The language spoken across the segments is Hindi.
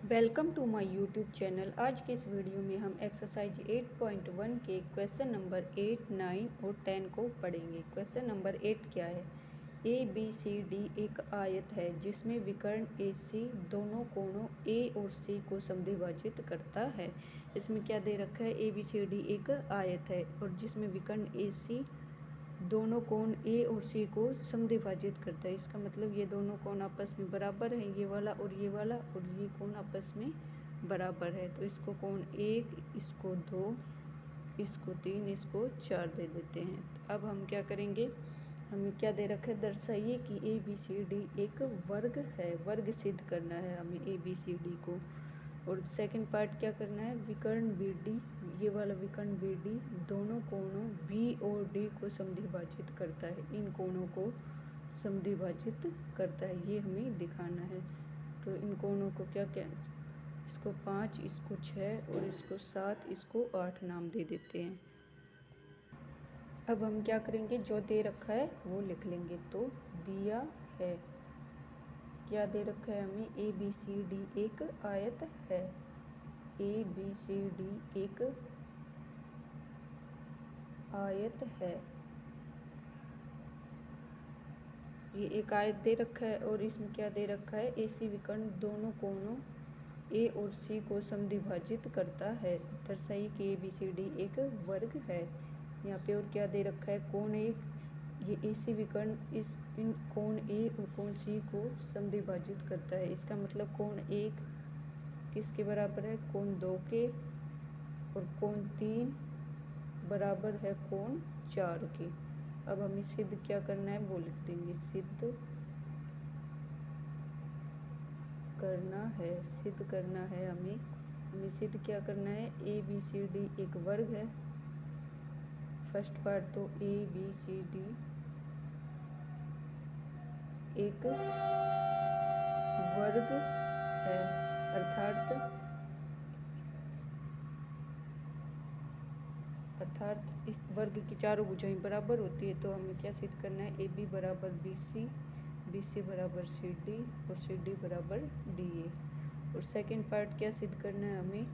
Welcome to my YouTube channel. आज के इस वीडियो में हम एक्सरसाइज 8.1 के क्वेश्चन नंबर 8, 9 और 10 को पढ़ेंगे। क्वेश्चन नंबर 8 क्या है? ए बी सी डी एक आयत है जिसमें विकर्ण ए सी दोनों कोणों ए और सी को समद्विभाजित करता है। इसमें क्या दे रखा है? ए बी सी डी एक आयत है और जिसमें विकर्ण ए सी दोनों कोण ए और सी को समद्विभाजित करता है। इसका मतलब ये दोनों कोण आपस में बराबर है, ये वाला और ये कोण आपस में बराबर है। तो इसको कोण 1, इसको 2, इसको 3, इसको 4 दे देते हैं। अब हम क्या करेंगे? हमें क्या दे रखा है? दर्शाइए कि ए बी सी डी एक वर्ग है। वर्ग सिद्ध करना है हमें ए बी सी डी को। और सेकंड पार्ट क्या करना है? विकर्ण बी डी, ये वाला विकर्ण बी डी दोनों कोणों बी और डी को समद्विभाजित करता है। इन कोणों को समद्विभाजित करता है, ये हमें दिखाना है। तो इन कोणों को क्या क्या, इसको 5, इसको 6 और इसको 7, इसको 8 नाम दे देते हैं। अब हम क्या करेंगे? जो दे रखा है वो लिख लेंगे। तो दिया है, क्या दे रखा है हमें? ए बी सी डी एक आयत है। ए बी सी डी एक आयत है, ये एक आयत दे रखा है और इसमें क्या दे रखा है? ए सी विकर्ण दोनों कोणों ए और सी को समद्विभाजित करता है। दर्शाइए कि ए बी सी डी एक वर्ग है। यहाँ पे और क्या दे रखा है? कोण 1, ये ए सी विकर्ण इन कोण ए और कोण सी को समद्विभाजित करता है। इसका मतलब कोण 1 किसके बराबर है? कोण 2 के, और कोण 3 बराबर है कोण 4 के। अब हमें सिद्ध क्या करना है वो लिख देंगे। सिद्ध करना है, सिद्ध करना है हमें सिद्ध क्या करना है? ए बी सी डी एक वर्ग है। फर्स्ट पार्ट तो ए बी सी डी एक वर्ग है, अर्थात इस वर्ग की चारों भुजाएं बराबर होती है। तो हमें क्या सिद्ध करना है? ए बी बराबर बी सी बराबर सी डी और सी डी बराबर डी ए। और सेकंड पार्ट क्या सिद्ध करना है हमें?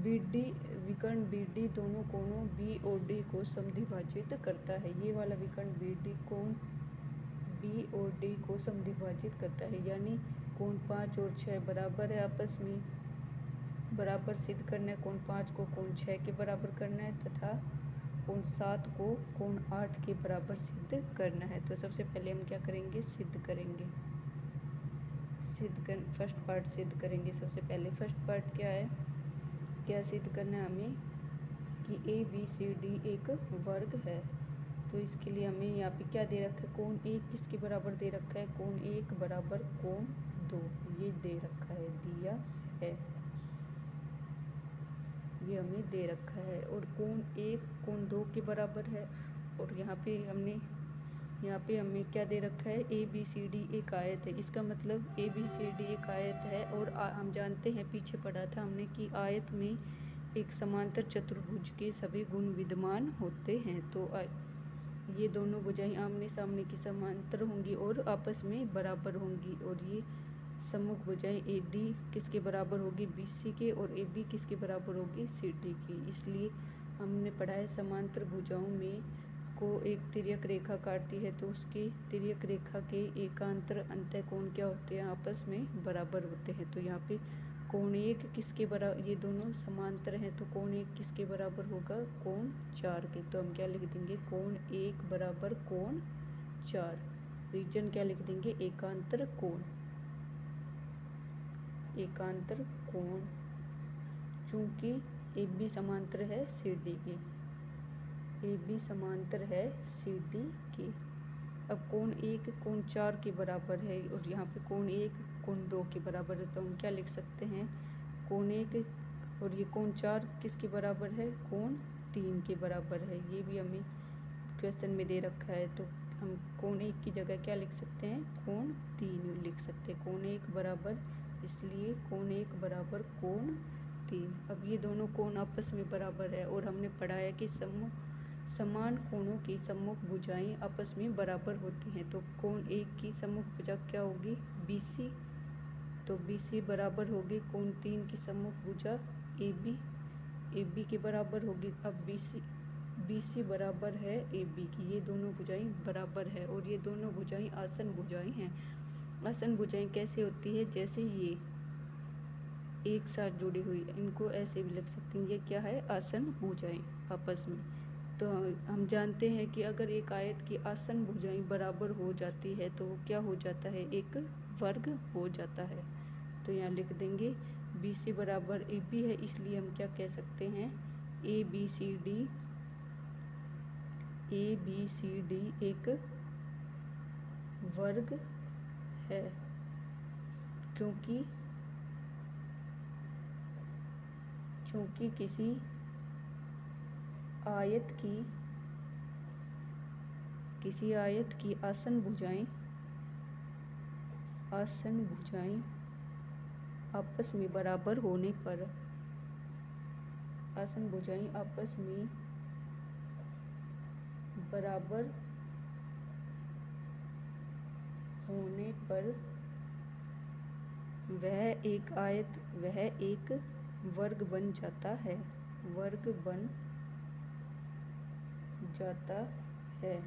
बी डी विकर्ण बी डी दोनों कोणों बी और डी को समद्विभाजित करता है। ये वाला विकर्ण बी डी कोण बी और डी को समद्विभाजित करता है, यानी कोण 5 और 6 बराबर है, आपस में बराबर सिद्ध करना है। कोण 5 को कोण 6 के बराबर करना है तथा कोण 7 को कोण 8 के बराबर सिद्ध करना है। तो सबसे पहले हम क्या करेंगे? सिद्ध करेंगे। फर्स्ट पार्ट सिद्ध करेंगे। सबसे पहले फर्स्ट पार्ट क्या है? क्या सिद्ध करना है हमें? कि ए बी सी डी एक वर्ग है। तो इसके लिए हमें यहाँ पे क्या दे रखा है? कोण 1 किसके बराबर दे रखा है? कोण 1 बराबर कोण 2, ये दे रखा है, दिया है, ये हमें दे रखा है। और कोण 1 कोण 2 के बराबर है। और यहाँ पे हमें क्या दे रखा है? ए बी सी डी एक आयत है। इसका मतलब ए बी सी डी एक आयत है। और हम जानते हैं, पीछे पढ़ा था हमने, कि आयत में एक समांतर चतुर्भुज के सभी गुण विद्यमान होते हैं। तो ये दोनों भुजाएं आमने सामने की समांतर होंगी और आपस में बराबर होंगी। और ये सम्मुख भुजाएं ए डी किसके बराबर होगी? बी सी के, और ए बी किसके बराबर होगी? सी डी की। इसलिए हमने पढ़ा है समांतर भुजाओं में को एक तिर्यक रेखा काटती है तो उसकी तिर्यक रेखा के एकांतर अंतःकोण क्या होते हैं? आपस में बराबर होते हैं। तो यहाँ पे कोण 1 किसके बराबर, ये दोनों समांतर हैं, तो कोण 1 किसके बराबर होगा? कोण 4 के। तो हम क्या लिख देंगे? कोण 1 बराबर कोण 4। रीजन क्या लिख देंगे? एकांतर कोण। एकांतर कोण, चूंकि ए बी समांतर है सी डी की, ए बी समांतर है सी डी की। अब कोण 1 कोण 4 के बराबर है और यहाँ पे कोण 1 कोण 2 के बराबर है। तो हम क्या लिख सकते हैं? कोण 1 और ये कोण 4 किसके बराबर है? कोण 3 के बराबर है। ये भी हमें क्वेश्चन में दे रखा है। तो हम कोण 1 की जगह क्या लिख सकते हैं? कोण 3 लिख सकते हैं। कोण 1 बराबर, इसलिए कोण 1 बराबर कोण 3। अब ये दोनों कोण आपस में बराबर है और हमने पढ़ा है कि समान कोणों की सम्मुख भुजाएं आपस में बराबर होती हैं। तो कोण 1 की सम्मुख भुजा क्या होगी? B C. तो BC बराबर होगी कोण 3 की सम्मुख भुजा AB, AB के बराबर होगी। अब BC बराबर है AB की, ये दोनों भुजाएं बराबर है और ये दोनों भुजाएं आसन भुजाएं हैं। आसन भुजाएं कैसे होती है, जैसे ये एक साथ जुड़ी हुई, इनको ऐसे भी लिख सकते हैं, ये क्या है, आसन भुजाएं आपस में। तो हम जानते हैं कि अगर एक आयत की आसन भुजाएं बराबर हो जाती है तो वो क्या हो जाता है, एक वर्ग हो जाता है। तो यहाँ लिख देंगे BC बराबर AB है, इसलिए हम क्या कह सकते हैं, ABCD एक वर्ग है, क्योंकि किसी आयत की आसन भुजाएं आपस में बराबर होने पर, आसन भुजाएं आपस में बराबर होने पर वह एक वर्ग बन जाता है,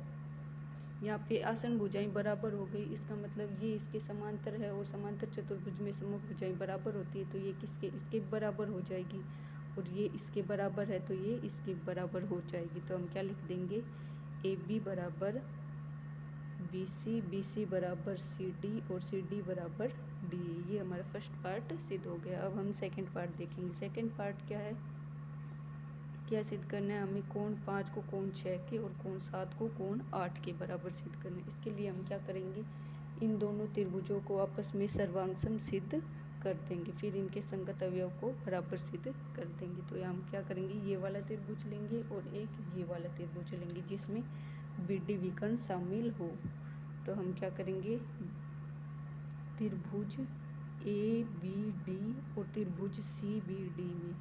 यहाँ पे आसन भुजाएं बराबर हो गई, इसका मतलब ये इसके समांतर है और समांतर चतुर्भुज में सम्मुख भुजाएं बराबर होती है, तो ये इसके बराबर हो जाएगी, और ये इसके बराबर है तो ये इसके बराबर हो जाएगी। तो हम क्या लिख देंगे, AB बराबर BC, BC बराबर CD और CD बराबर D। ये हमारा फर्स्ट पार्ट सिद्ध हो गया। अब हम सेकंड पार्ट देखेंगे। सेकंड पार्ट क्या है, क्या सिद्ध करना है हमें, कोण 5 को कोण 6 के और कोण 7 को कोण 8 के बराबर सिद्ध करना है। इसके लिए हम क्या करेंगे, इन दोनों त्रिभुजों को आपस में सर्वांगसम सिद्ध कर देंगे, फिर इनके संगत अवयव को बराबर सिद्ध कर देंगे। तो हम क्या करेंगे, ये वाला त्रिभुज लेंगे और एक ये वाला त्रिभुज लेंगे जिसमें BD विकर्ण शामिल हो। तो हम क्या करेंगे, त्रिभुज ABD और त्रिभुज CBD में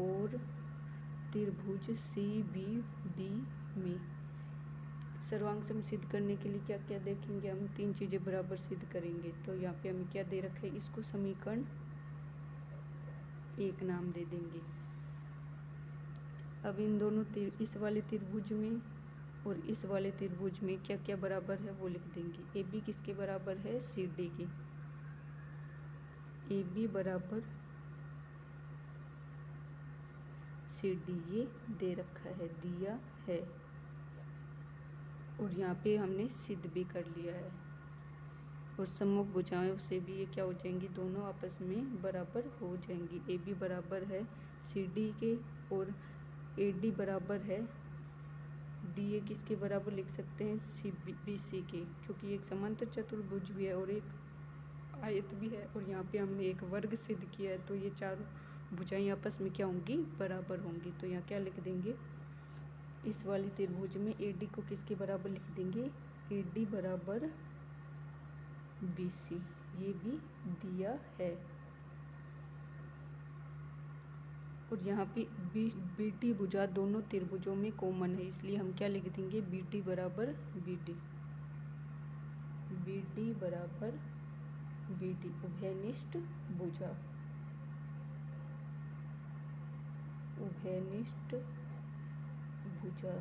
और त्रिभुज CBD में सर्वांगसम सिद्ध करने के लिए क्या क्या देखेंगे, हम 3 चीज़ें बराबर सिद्ध करेंगे। तो यहाँ पे हमें क्या दे रखा है, इसको समीकरण 1 नाम दे देंगे। अब इन दोनों इस वाले त्रिभुज में और इस वाले त्रिभुज में क्या क्या बराबर है वो लिख देंगे। AB किसके बराबर है, CD के। AB बराबर CD, ये दे रखा है, दिया है, और यहाँ पे हमने सिद्ध भी कर लिया है। और सम्मुख भुजाएं से भी ये क्या हो जाएंगी, दोनों आपस में बराबर हो जाएंगी। AB बराबर है CD के और AD बराबर है DA, किसके बराबर लिख सकते हैं, BC के, क्योंकि एक समांतर चतुर्भुज भी है और एक आयत भी है, और यहाँ पे हमने एक वर्ग सिद्ध किया है, तो ये चारों भुजाएं आपस में क्या होंगी, बराबर होंगी। तो यहाँ क्या लिख देंगे, इस वाली त्रिभुज में AD को किसके बराबर लिख देंगे, AD बराबर BC, ये भी दिया है। और यहाँ पे BD भुजा दोनों त्रिभुजों में कॉमन है, इसलिए हम क्या लिख देंगे, BD बराबर BD, BD बराबर BD, उभयनिष्ठ भुजा, उभयनिष्ठ भुजा।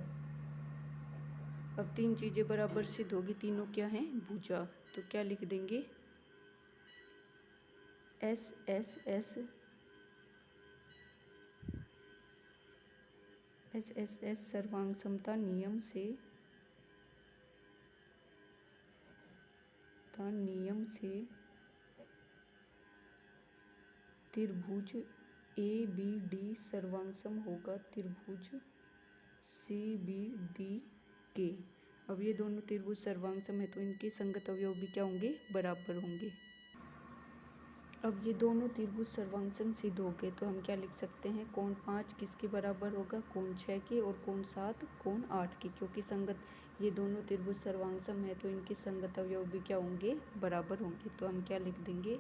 अब 3 चीज़ें बराबर सिद्ध होगी, तीनों क्या हैं, भुजा। तो क्या लिख देंगे, SSS सर्वांग समता नियम से त्रिभुज ABD सर्वांगसम होगा त्रिभुज CBD के। अब ये दोनों त्रिभुज सर्वांगसम है तो इनके संगत अवयव भी क्या होंगे, बराबर होंगे। अब ये दोनों त्रिभुज सर्वांगसम सिद्ध हो गए, तो हम क्या लिख सकते हैं, कोण 5 किसके बराबर होगा, कोण 6 के, और कोण 7 कोण 8 के, क्योंकि संगत ये दोनों त्रिभुज सर्वांगसम है तो इनके संगत अवयव भी क्या होंगे, बराबर होंगे। तो हम क्या लिख देंगे,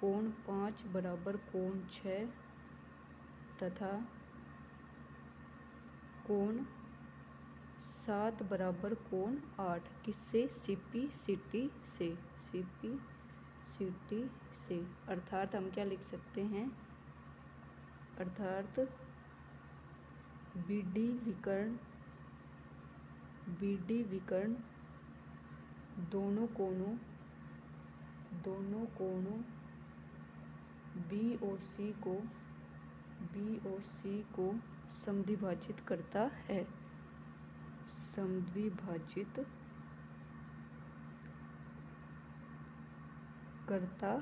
कोण 5 बराबर कोण 6 तथा कोण 7 बराबर कोण 8, किससे, CP CT से, CP सिटी से। अर्थात हम क्या लिख सकते हैं, अर्थात BD विकर्ण दोनों कोणों B और C को समद्विभाजित करता है, समद्विभाजित करता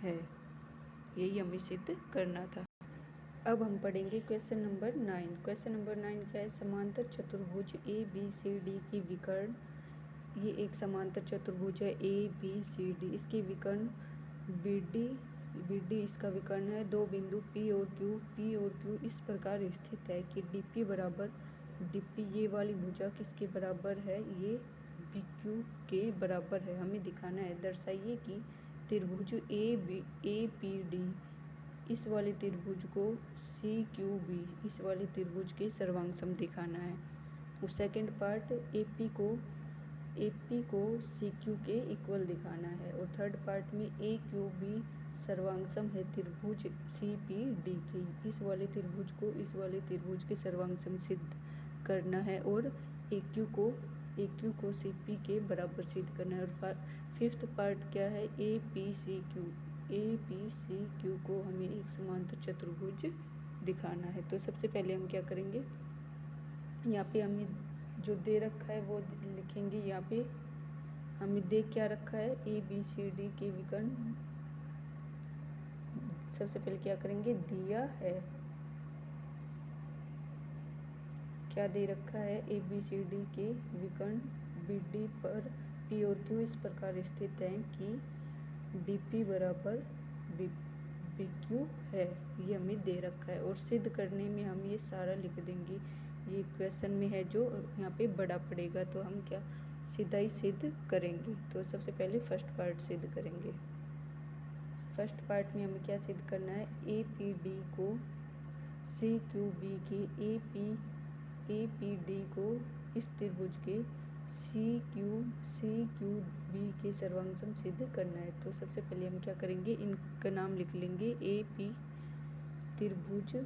है। यही हमें सिद्ध करना था। अब हम पढ़ेंगे क्वेश्चन नंबर 9। क्वेश्चन नंबर 9 क्या है, समांतर चतुर्भुज ABCD की विकर्ण। ये एक समांतर चतुर्भुज है ABCD, इसकी विकर्ण BD इसका विकर्ण है। दो बिंदु P और Q इस प्रकार स्थित है कि DP बराबर DP, ये वाली भुजा किसके बराबर है, ये BQ के बराबर है। हमें दिखाना है, दर्शाइए कि त्रिभुज APD इस वाले त्रिभुज को CQB इस वाले त्रिभुज के सर्वांग दिखाना है। और सेकंड पार्ट AP को CQ के इक्वल दिखाना है। और थर्ड पार्ट में AQB सर्वांग है त्रिभुज CPD की। इस वाले त्रिभुज को इस वाले त्रिभुज के सर्वांग सिद्ध करना है और AQ को CP के बराबर सिद्ध करना है। और फिफ्थ पार्ट क्या है, APCQ को हमें एक समांतर चतुर्भुज दिखाना है। तो सबसे पहले हम क्या करेंगे, यहाँ पे हमें जो दे रखा है वो लिखेंगे। यहाँ पे हमें दे क्या रखा है, ABCD के विकर्ण। सबसे पहले क्या करेंगे, दिया है, क्या दे रखा है, ABCD के विकर्ण BD पर P और Q इस प्रकार स्थित हैं कि DP बराबर BQ है, ये हमें दे रखा है। और सिद्ध करने में हम ये सारा लिख देंगे, ये क्वेश्चन में है जो यहाँ पे बड़ा पड़ेगा, तो हम क्या सीधा ही सिद्ध करेंगे। तो सबसे पहले फर्स्ट पार्ट सिद्ध करेंगे। फर्स्ट पार्ट में हमें क्या सिद्ध करना है, APD को CQB की APD को इस त्रिभुज के CQB के सर्वांग सिद्ध करना है। तो सबसे पहले हम क्या करेंगे, इनका नाम लिख लेंगे। AP त्रिभुज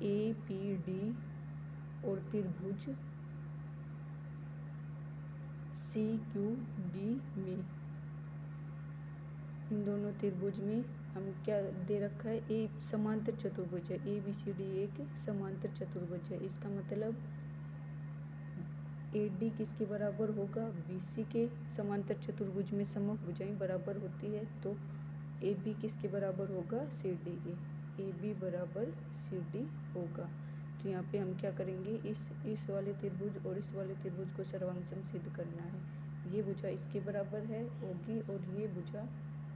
APD और त्रिभुज CQB में, इन दोनों त्रिभुज में हम क्या दे रखा है, एक समांतर चतुर्भुज है। ABCD एक समांतर चतुर्भुज है। इसका मतलब AD किसके बराबर होगा, BC के। समांतर चतुर्भुज में समभुजाएं बराबर होती है, तो AB किसके बराबर होगा, CD के। AB बराबर CD होगा। तो यहाँ पे हम क्या करेंगे, इस वाले त्रिभुज और इस वाले त्रिभुज को सर्वांग सिद्ध करना है। ये भुजा इसके बराबर है होगी और ये भुजा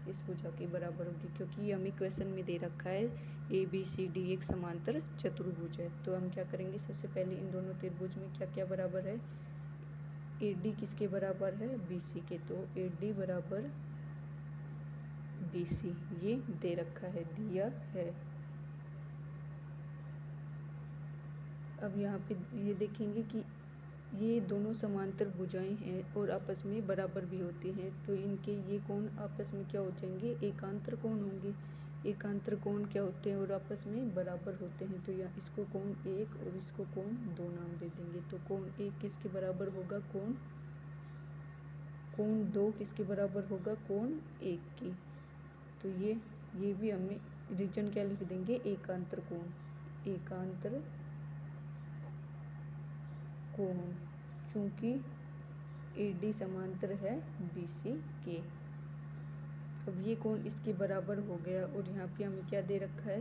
इस भुजा के बराबर होगी, क्योंकि ये हमें क्वेश्चन में दे रखा है ABCD एक समांतर चतुर्भुज है। तो हम क्या करेंगे, सबसे पहले इन दोनों त्रिभुज में क्या क्या बराबर है, AD किसके बराबर है, BC के। तो AD बराबर BC ये दे रखा है, दिया है। अब यहाँ पे ये देखेंगे कि ये दोनों समांतर भुजाएं हैं और आपस में बराबर भी होती हैं, तो इनके ये कोण आपस में क्या हो जाएंगे, एकांतर कोण होंगे। एकांतर कोण क्या होते हैं और आपस में बराबर होते हैं। तो यहाँ इसको कोण 1 और इसको कोण 2 नाम दे देंगे। तो कोण 1 किसके बराबर होगा, कोण 2 किसके बराबर होगा, कोण 1 की। तो ये भी हमें रीजन क्या लिख देंगे, एकांतर कोण। एकांतर कोण, चूंकि AD समांतर है BC के। अब ये कोण इसके बराबर हो गया और यहाँ पे हमें क्या दे रखा है,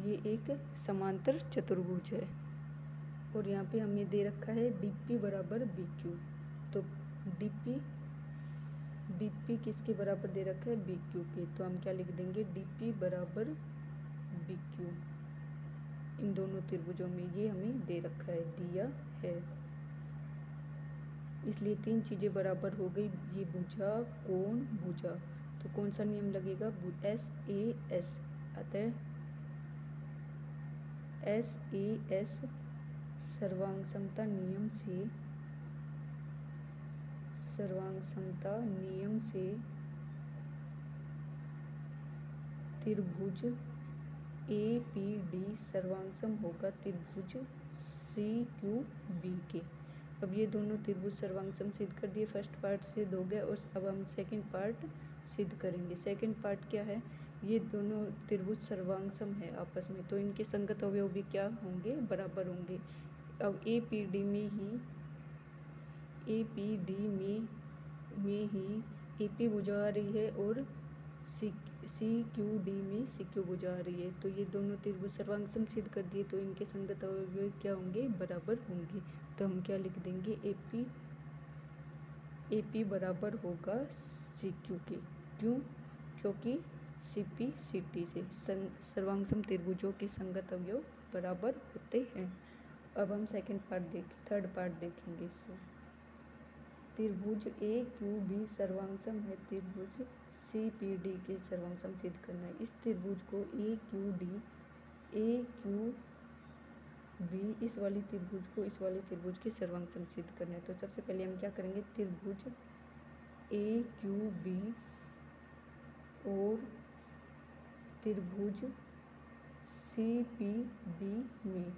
ये एक समांतर चतुर्भुज है। और यहाँ पे हमें दे रखा है DP बराबर BQ। तो DP किसके बराबर दे रखा है, BQ के। तो हम क्या लिख देंगे, DP बराबर BQ। इन दोनों त्रिभुजों में ये हमें दे रखा है, दिया है। इसलिए तीन चीज़ें बराबर हो गई, ये भुजा, कोण, भुजा। तो कौन सा नियम लगेगा, SAS। अतः SAS सर्वांग समता नियम से त्रिभुज ए पी डी सर्वांग सम होगा त्रिभुज सी क्यू बी के। अब ये दोनों त्रिभुज सर्वांग सम सिद्ध कर दिए, फर्स्ट पार्ट सिद्ध हो गया और अब हम सेकंड पार्ट सिद्ध करेंगे। सेकंड पार्ट क्या है, ये दोनों त्रिभुज सर्वांग सम है आपस में, तो इनके संगत अवयव भी क्या होंगे, बराबर होंगे। अब ए पी डी में ही ए पी भुजा आ रही है और सी क्यू डी में सी क्यू भुजा आ रही है, तो ये दोनों त्रिभुज सर्वांग सम सिद्ध कर दिए, तो इनके संगत अवयव क्या होंगे, बराबर होंगे। तो हम क्या लिख देंगे, ए पी बराबर होगा सी क्यू के। क्यों, क्योंकि सी पी सी टी से सर्वांग सम त्रिभुजों के संगत अवयव बराबर होते हैं। अब हम थर्ड पार्ट देखेंगे। त्रिभुज ए क्यू बी सर्वांग सम है, त्रिभुज सी पी डी के सर्वांग सम सिद्ध करना है। इस त्रिभुज को ए क्यू बी इस वाली त्रिभुज को इस वाली त्रिभुज के सर्वांग सम सिद्ध करना है। तो सबसे पहले हम क्या करेंगे, त्रिभुज ए क्यू बी और त्रिभुज सी पी डी में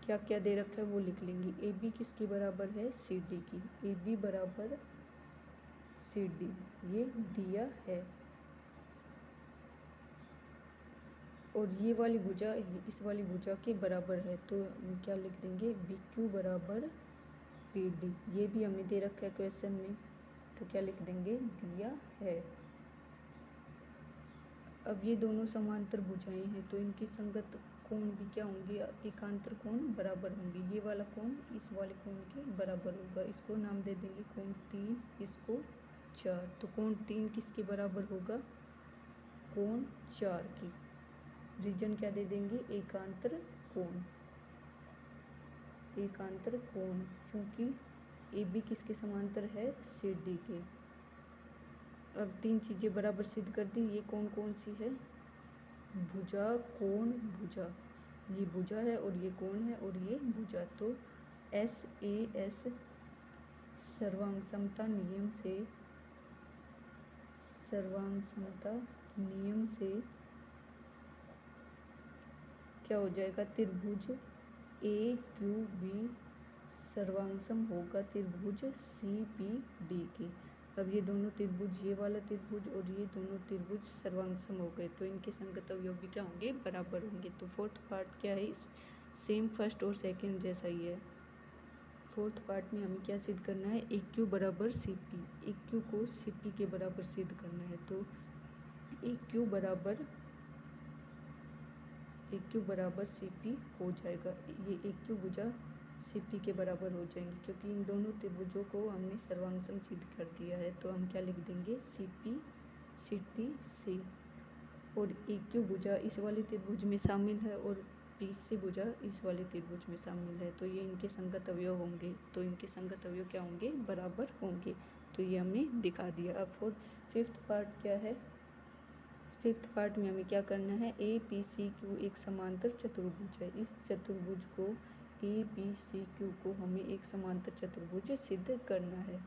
क्या क्या दे रखा है वो लिख लेंगे। ए बी किसकी बराबर है, सी डी की। ए बी बराबर सी डी ये दिया है, और ये वाली भुजा इस वाली भुजा के बराबर है, तो हम क्या लिख देंगे, बी क्यू बराबर पी डी। ये भी हमें दे रखा है क्वेश्चन में, तो क्या लिख देंगे, दिया है। अब ये दोनों समांतर भुजाएं हैं, तो इनकी संगत कोण भी क्या होंगे, एकांतर कोण बराबर होंगे। ये वाला कोण इस वाले कोण के बराबर होगा, इसको नाम दे देंगे कोण 3, इसको 4। तो कोण 3 किसके बराबर होगा, कोण 4 की। रीजन क्या दे देंगे, एकांतर कोण। एकांतर कोण चूंकि ए बी किसके समांतर है, सी डी के। अब 3 चीज़ें बराबर सिद्ध कर दी। ये कोण कौन सी है, भुजा कोण भुजा, ये भुजा है और ये कोण है और ये भुजा। तो एस ए एस सर्वांग समता नियम से क्या हो जाएगा, त्रिभुज ए क्यू बी सर्वांग सम होगा त्रिभुज सी पी डी के। अब ये दोनों त्रिभुज, ये वाला त्रिभुज और ये दोनों त्रिभुज सर्वांग सम हो गए, तो इनके संगत अवयव भी क्या होंगे, बराबर होंगे। तो फोर्थ पार्ट क्या है, सेम फर्स्ट और सेकंड जैसा ही है। फोर्थ पार्ट में हमें क्या सिद्ध करना है, ए क्यू बराबर सी पी, ए क्यू को सी पी के बराबर सिद्ध करना है। तो ए क्यू बराबर सी पी हो जाएगा। ये ए क्यू भुजा सी पी के बराबर हो जाएंगे, क्योंकि इन दोनों त्रिभुजों को हमने सर्वांग सम सिद्ध कर दिया है। तो हम क्या लिख देंगे, C P C T C. और ए क्यू भुजा इस वाली त्रिभुज में शामिल है और पी सी भुजा इस वाले त्रिभुज में शामिल है, तो ये इनके संगत अवयव होंगे। तो इनके संगत अवयव क्या होंगे, बराबर होंगे। तो ये हमने दिखा दिया। अब फिफ्थ पार्ट क्या है, फिफ्थ पार्ट में हमें क्या करना है, ए पी सी क्यू एक समांतर चतुर्भुज है। इस चतुर्भुज को ए बी सी क्यू को हमें एक समांतर चतुर्भुज सिद्ध करना है।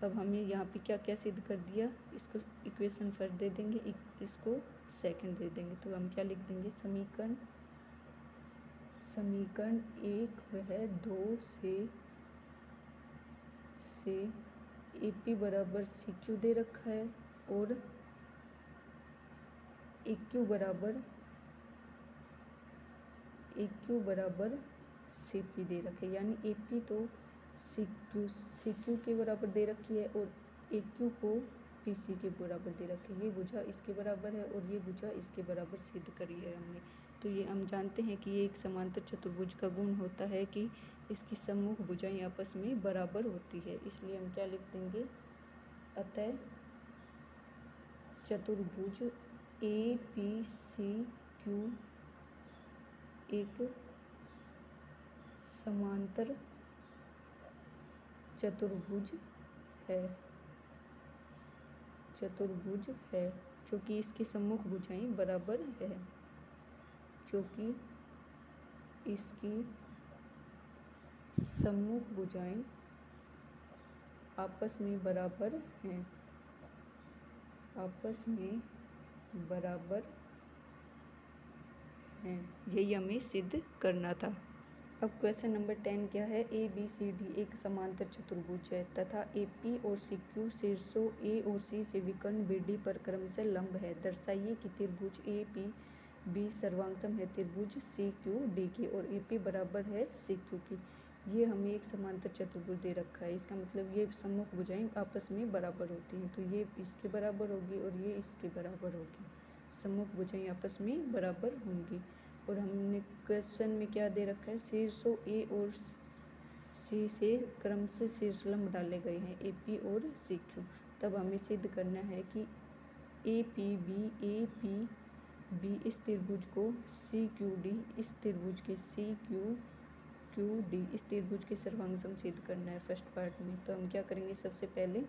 अब हमें यहाँ पे क्या क्या सिद्ध कर दिया, इसको इक्वेशन फर्स्ट दे देंगे, इसको सेकंड दे देंगे। तो हम क्या लिख देंगे, समीकरण 1 वह 2 से ए पी बराबर सी क्यू दे रखा है और ए क्यू बराबर सी पी दे रखे, यानी ए पी तो सी क्यू के बराबर दे रखी है और ए क्यू को पी सी के बराबर दे रखी है। ये भुजा इसके बराबर है और ये भुजा इसके बराबर सिद्ध करी है हमने। तो ये हम जानते हैं कि ये एक समांतर चतुर्भुज का गुण होता है कि इसकी सम्मुख भुजाएं आपस में बराबर होती है। इसलिए हम क्या लिख देंगे, अतः चतुर्भुज ए पी सी क्यू एक समांतर चतुर्भुज है क्योंकि इसकी सम्मुख भुजाएं बराबर है, क्योंकि इसकी सम्मुख भुजाएं आपस में बराबर हैं, हैं। यही हमें सिद्ध करना था। अब क्वेश्चन नंबर 10 क्या है। ABCD एक समांतर चतुर्भुज है तथा AP और CQ शीर्षों A और C से विकर्ण BD पर क्रमशः लंब है। दर्शाइए कि त्रिभुज APB सर्वांगसम है त्रिभुज CQD की और AP बराबर है CQ की। ये हमें एक समांतर चतुर्भुज दे रखा है। इसका मतलब ये सम्मुख भुजाएं आपस में बराबर होती हैं, तो ये इसके बराबर होगी और ये इसके बराबर होगी। सम्मुख भुजाएं आपस में बराबर होंगी। और हमने क्वेश्चन में क्या दे रखा है, शीर्षों A और C से क्रम से शीर्षलंब डाले गए हैं AP और CQ। तब हमें सिद्ध करना है कि APB इस त्रिभुज को CQD इस त्रिभुज के CQD इस त्रिभुज के सर्वांगसम सिद्ध करना है फर्स्ट पार्ट में। तो हम क्या करेंगे, सबसे पहले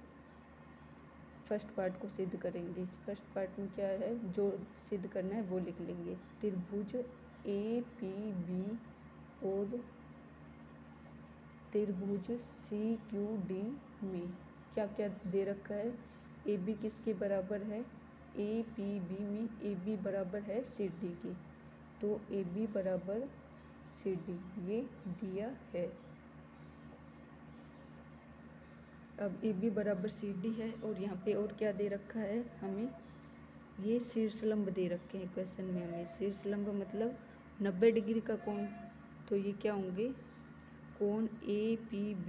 फर्स्ट पार्ट को सिद्ध करेंगे। इस फर्स्ट पार्ट में क्या है, जो सिद्ध करना है वो लिख लेंगे। त्रिभुज APB और त्रिभुज CQD में क्या क्या दे रखा है। AB किसके बराबर है, APB में AB बराबर है CD की, तो AB बराबर CD ये दिया है। अब AB बराबर CD है और यहाँ पे और क्या दे रखा है, हमें ये शीर्षलंब दे रखे हैं क्वेश्चन में। हमें शीर्षलंब मतलब 90 डिग्री का कोण, तो ये क्या होंगे, कोण APB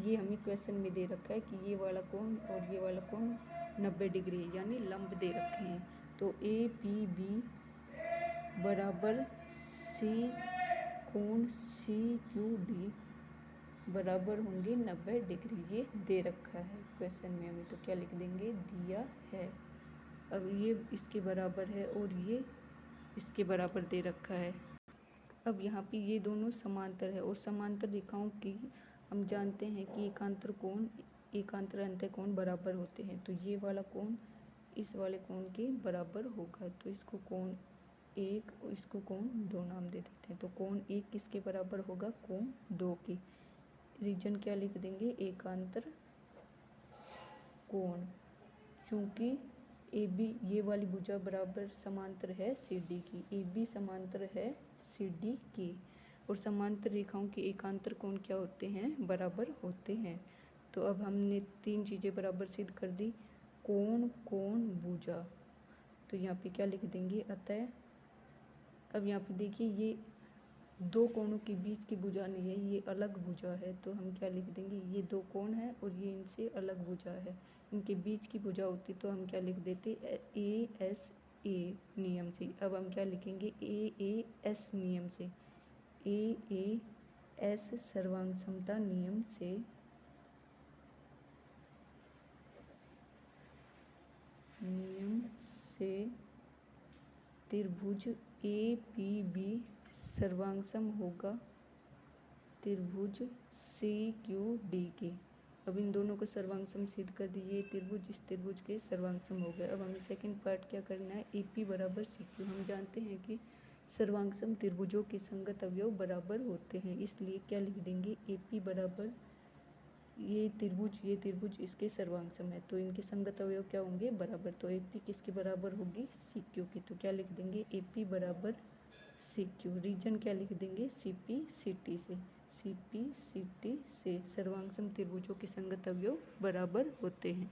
ये हमें क्वेश्चन में दे रखा है कि ये वाला कोण और ये वाला कोण 90 डिग्री है, यानी लंब दे रखे हैं। तो APB बराबर कोण CQD बराबर होंगे 90 डिग्री, ये दे रखा है क्वेश्चन में हमें। तो क्या लिख देंगे, दिया है। अब ये इसके बराबर है और ये इसके बराबर दे रखा है। अब यहाँ पे ये दोनों समांतर है और समांतर रेखाओं की हम जानते हैं कि एकांतर कोण एकांतर अंतःकोण बराबर होते हैं। तो ये वाला कोण इस वाले कोण के बराबर होगा, तो इसको कोण 1 और इसको कोण 2 नाम दे देते हैं। तो कोण 1 किसके बराबर होगा, कोण 2 की। रीजन क्या लिख देंगे, एकांतर कोण। चूँकि AB ये वाली भुजा बराबर समांतर है CD की, AB समांतर है CD की, और समांतर रेखाओं के एकांतर कोण क्या होते हैं, बराबर होते हैं। तो अब हमने 3 चीज़ें बराबर सिद्ध कर दी, कोण कोण भुजा। तो यहाँ पे क्या लिख देंगे, अतः अब यहाँ पे देखिए ये दो कोणों के बीच की भुजा नहीं है, ये अलग भुजा है। तो हम क्या लिख देंगे, ये दो कोण है और ये इनसे अलग भुजा है, इनके बीच की भुजा होती तो हम क्या लिख देते, ASA नियम से। अब हम क्या लिखेंगे, AAS नियम से, AAS सर्वांग समता नियम से त्रिभुज APB सर्वांगसम होगा त्रिभुज CQD के। अब इन दोनों को सर्वांगसम सिद्ध कर दिए, त्रिभुज इस त्रिभुज के सर्वांगसम हो गए। अब हमें सेकंड पार्ट क्या करना है, AP बराबर CQ। हम जानते हैं कि सर्वांगसम त्रिभुजों के संगत अवयव बराबर होते हैं, इसलिए क्या लिख देंगे, AP बराबर ये त्रिभुज इसके सर्वांगसम है, तो इनके संगत अवयव क्या होंगे, बराबर। तो AP किसके बराबर होगी, CQ की। तो क्या लिख देंगे, AP बराबर CQ। रीजन क्या लिख देंगे, CP CT से सर्वांगसम त्रिभुजों के संगत अवयव बराबर होते हैं।